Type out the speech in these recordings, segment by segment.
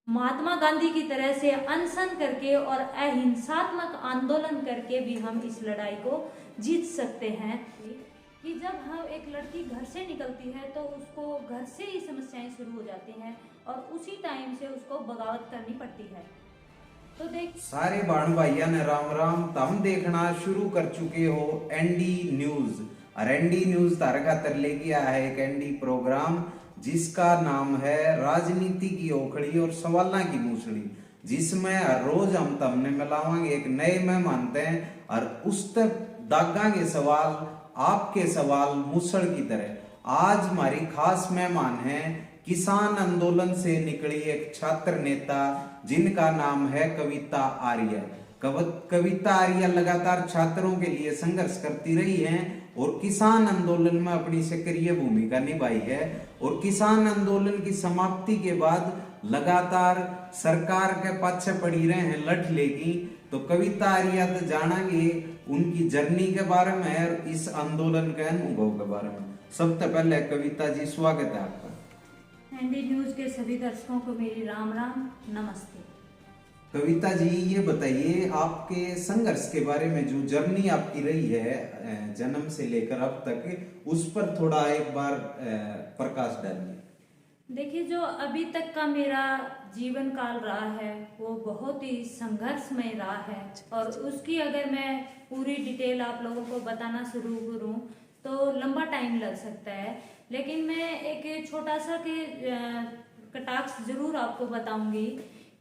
महात्मा गांधी की तरह से अनशन करके और अहिंसात्मक आंदोलन करके भी हम इस लड़ाई को जीत सकते हैं। कि जब हम एक लड़की घर से निकलती है तो उसको घर से ही समस्याएं शुरू हो जाती हैं और उसी टाइम से उसको बगावत करनी पड़ती है। तो देख सारे बाण भाइया ने राम राम। तुम देखना शुरू कर चुके हो एनडी न्यूज। और एनडी न्यूज तार खातर लेके आया है एक एनडी प्रोग्राम जिसका नाम है राजनीति की ओखड़ी और सवालों की मूसड़ी, जिसमें हर रोज हम तुमने मिलावांगे एक नए मेहमान हैं और उस तक दागांगे सवाल, आपके सवाल मूसड़ की तरह। आज हमारी खास मेहमान है किसान आंदोलन से निकली एक छात्र नेता जिनका नाम है कविता आर्य। कविता आर्य लगातार छात्रों के लिए संघर्ष करती रही हैं और किसान आंदोलन में अपनी सक्रिय भूमिका निभाई है और किसान आंदोलन की समाप्ति के बाद लगातार सरकार के पीछे पड़ी रहे हैं लठ लेगी। तो कविता आर्य तो जानेंगे उनकी जर्नी के बारे में और इस आंदोलन के अनुभव के बारे में। सबसे पहले कविता जी स्वागत है आपका। एनडी न्यूज के सभी दर्शकों को मेरी राम राम नमस्ते। कविता जी ये बताइए आपके संघर्ष के बारे में, जो जर्नी आपकी रही है जन्म से लेकर अब तक, उस पर थोड़ा एक बार प्रकाश डालिए। देखिए, जो अभी तक का मेरा जीवन काल रहा है वो बहुत ही संघर्षमय रहा है और उसकी अगर मैं पूरी डिटेल आप लोगों को बताना शुरू करूं तो लंबा टाइम लग सकता है, लेकिन मैं एक छोटा सा कटाक्ष जरूर आपको बताऊंगी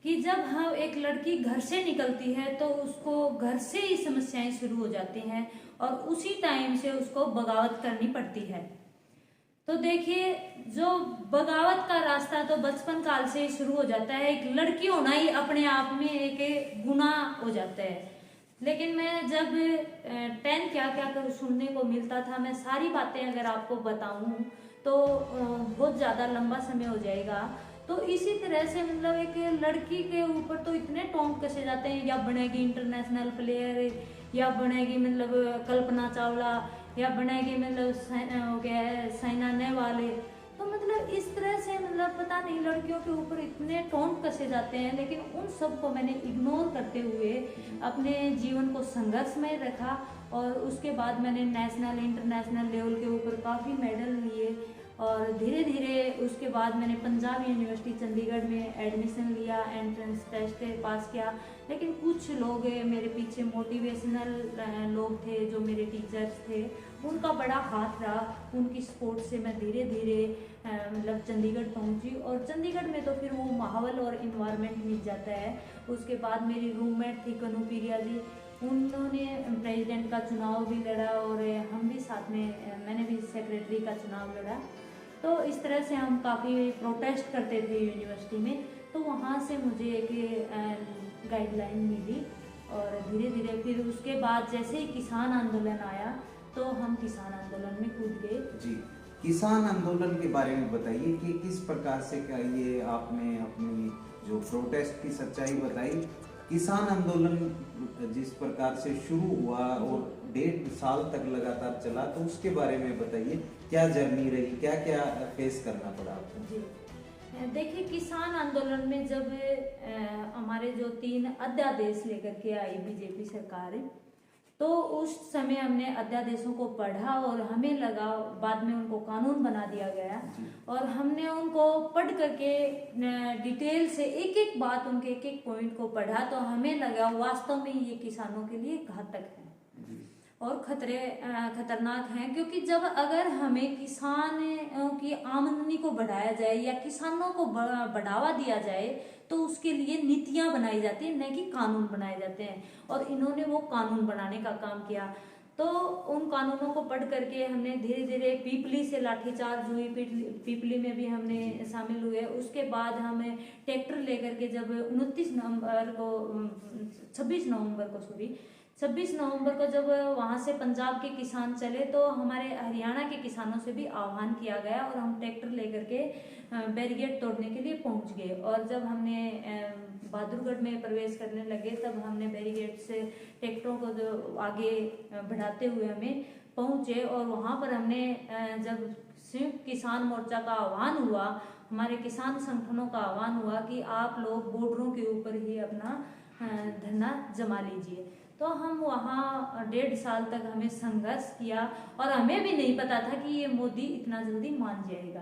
कि जब हम एक लड़की घर से निकलती है तो उसको घर से ही समस्याएं शुरू हो जाती हैं और उसी टाइम से उसको बगावत करनी पड़ती है। तो देखिए, जो बगावत का रास्ता तो बचपन काल से ही शुरू हो जाता है। एक लड़की होना ही अपने आप में एक गुनाह हो जाता है। लेकिन मैं जब 10 क्या क्या सुनने को मिलता था, मैं सारी बातें अगर आपको बताऊं तो बहुत ज़्यादा लंबा समय हो जाएगा। तो इसी तरह से मतलब एक लड़की के ऊपर तो इतने टोंट कसे जाते हैं, या बनेगी इंटरनेशनल प्लेयर, या बनेगी मतलब कल्पना चावला, या बनेगी मतलब साइना नेहवाल। तो मतलब इस तरह से मतलब पता नहीं लड़कियों के ऊपर इतने टोंट कसे जाते हैं, लेकिन उन सब को मैंने इग्नोर करते हुए अपने जीवन को संघर्षमय रखा और उसके बाद मैंने नेशनल इंटरनेशनल लेवल के ऊपर काफ़ी मेडल लिए और धीरे धीरे उसके बाद मैंने पंजाब यूनिवर्सिटी चंडीगढ़ में एडमिशन लिया, एंट्रेंस टेस्ट पास किया। लेकिन कुछ लोग मेरे पीछे मोटिवेशनल लोग थे, जो मेरे टीचर्स थे, उनका बड़ा हाथ रहा। उनकी सपोर्ट से मैं धीरे धीरे मतलब चंडीगढ़ पहुंची और चंडीगढ़ में तो फिर वो माहौल और इन्वायरमेंट मिल जाता है। उसके बाद मेरी रूममेट थी कनू पिरिया जी, उन्होंने प्रेसिडेंट का चुनाव भी लड़ा और हम भी साथ में, मैंने भी सेक्रेटरी का चुनाव लड़ा। तो इस तरह से हम काफ़ी प्रोटेस्ट करते थे यूनिवर्सिटी में। तो वहाँ से मुझे एक गाइडलाइन मिली और धीरे धीरे फिर उसके बाद जैसे ही किसान आंदोलन आया तो हम किसान आंदोलन में कूद गए। जी, किसान आंदोलन के बारे में बताइए कि किस प्रकार से क्या ये आपने अपनी जो प्रोटेस्ट की सच्चाई बताई। किसान आंदोलन जिस प्रकार से शुरू हुआ और 1.5 साल तक लगातार चला, तो उसके बारे में बताइए, क्या जर्नी रही, क्या क्या फेस करना पड़ा आपको। जी, देखिए, किसान आंदोलन में जब हमारे जो 3 अध्यादेश लेकर के आई बीजेपी सरकार, तो उस समय हमने अध्यादेशों को पढ़ा और हमें लगा, बाद में उनको कानून बना दिया गया और हमने उनको पढ़ करके डिटेल से एक एक बात, उनके एक एक पॉइंट को पढ़ा, तो हमें लगा वास्तव में ये किसानों के लिए घातक है और खतरनाक हैं। क्योंकि जब अगर हमें किसानों की आमदनी को बढ़ाया जाए या किसानों को बढ़ावा दिया जाए तो उसके लिए नीतियां बनाई जाती हैं, न कि कानून बनाए जाते हैं। और इन्होंने वो कानून बनाने का काम किया। तो उन कानूनों को पढ़ करके हमने धीरे धीरे पीपली से लाठीचार्ज हुई, पीपली में भी हमने शामिल हुए। उसके बाद हमें ट्रैक्टर लेकर के जब 26 नवंबर को जब वहाँ से पंजाब के किसान चले तो हमारे हरियाणा के किसानों से भी आह्वान किया गया और हम ट्रैक्टर लेकर के बैरिकेड तोड़ने के लिए पहुँच गए। और जब हमने बहादुरगढ़ में प्रवेश करने लगे तब हमने बैरिकेड से ट्रैक्टरों को जो आगे बढ़ाते हुए हमें पहुँचे और वहाँ पर हमने जब संयुक्त किसान मोर्चा का आह्वान हुआ हमारे किसान संगठनों का आह्वान हुआ कि आप लोग बॉर्डरों के ऊपर ही अपना धरना जमा लीजिए। तो हम वहाँ 1.5 साल तक हमें संघर्ष किया और हमें भी नहीं पता था कि ये मोदी इतना जल्दी मान जाएगा,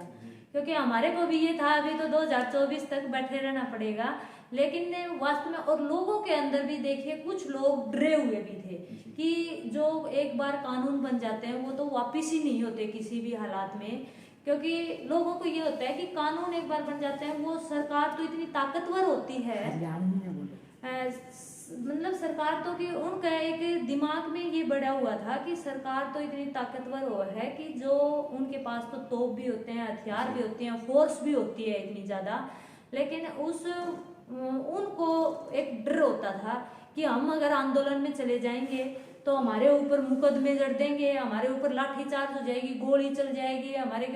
क्योंकि हमारे को भी ये था अभी तो 2024 तक बैठे रहना पड़ेगा। लेकिन वास्तव में और लोगों के अंदर भी देखिए कुछ लोग डरे हुए भी थे कि जो एक बार कानून बन जाते हैं वो तो वापिस ही नहीं होते किसी भी हालात में, क्योंकि लोगों को ये होता है कि कानून एक बार बन जाते हैं, वो सरकार तो इतनी ताकतवर होती है, मतलब सरकार तो कि उनका एक दिमाग में ये बढ़ा हुआ था कि सरकार तो इतनी ताकतवर हो है कि जो उनके पास तो तोप भी होते हैं, हथियार भी होते हैं, फोर्स भी होती है इतनी ज़्यादा, लेकिन उनको एक डर होता था कि हम अगर आंदोलन में चले जाएंगे तो हमारे ऊपर मुकदमे जड़ देंगे, हमारे ऊपर लाठीचार्ज हो जाएगी, गोली चल जाएगी, हमारे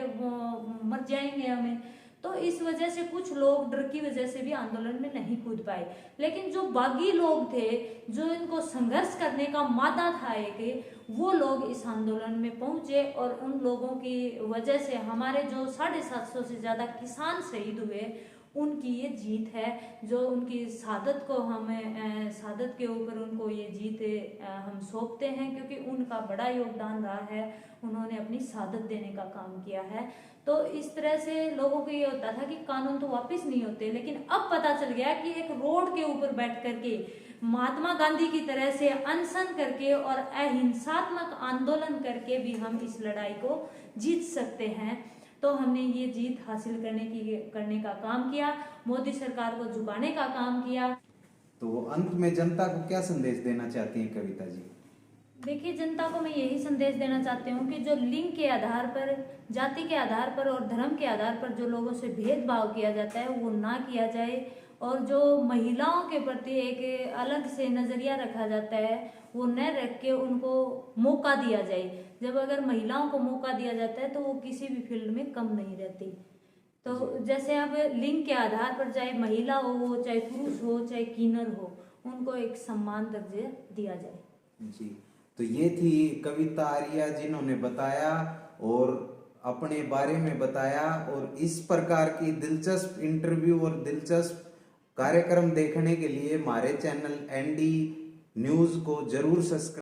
मर जाएंगे हमें। तो इस वजह से कुछ लोग डर की वजह से भी आंदोलन में नहीं कूद पाए। लेकिन जो बागी लोग थे, जो इनको संघर्ष करने का मादा था एक, वो लोग इस आंदोलन में पहुंचे और उन लोगों की वजह से हमारे जो 750 से ज़्यादा किसान शहीद हुए, उनकी ये जीत है, जो उनकी शहादत को हमें शहादत के ऊपर उनको ये जीत हम सौंपते हैं, क्योंकि उनका बड़ा योगदान रहा है, उन्होंने अपनी शहादत देने का काम किया है। तो इस तरह से लोगों को ये होता था कि कानून तो वापस नहीं होते, लेकिन अब पता चल गया कि एक रोड के ऊपर बैठ करके महात्मा गांधी की तरह से अनशन करके और अहिंसात्मक आंदोलन करके भी हम इस लड़ाई को जीत सकते हैं। तो हमने ये जीत हासिल करने का काम किया, मोदी सरकार को झुकाने का काम किया। तो अंत में जनता को क्या संदेश देना चाहती हैं कविता जी? देखिए, जनता को मैं यही संदेश देना चाहती हूँ कि जो लिंग के आधार पर, जाति के आधार पर और धर्म के आधार पर जो लोगों से भेदभाव किया जाता है वो ना किया जाए, और जो महिलाओं के प्रति एक अलग से नज़रिया रखा जाता है वो न रख के उनको मौका दिया जाए। जब अगर महिलाओं को मौका दिया जाता है तो वो किसी भी फील्ड में कम नहीं रहती। तो जैसे अब लिंग के आधार पर चाहे महिला हो, चाहे पुरुष हो, चाहे किन्नर हो, उनको एक सम्मान दर्जा दिया जाए। जी, तो ये थी कविता आर्या जिन्होंने बताया और अपने बारे में बताया। और इस प्रकार की दिलचस्प इंटरव्यू और दिलचस्प कार्यक्रम देखने के लिए हमारे चैनल एनडी न्यूज़ को जरूर सब्सक्राइब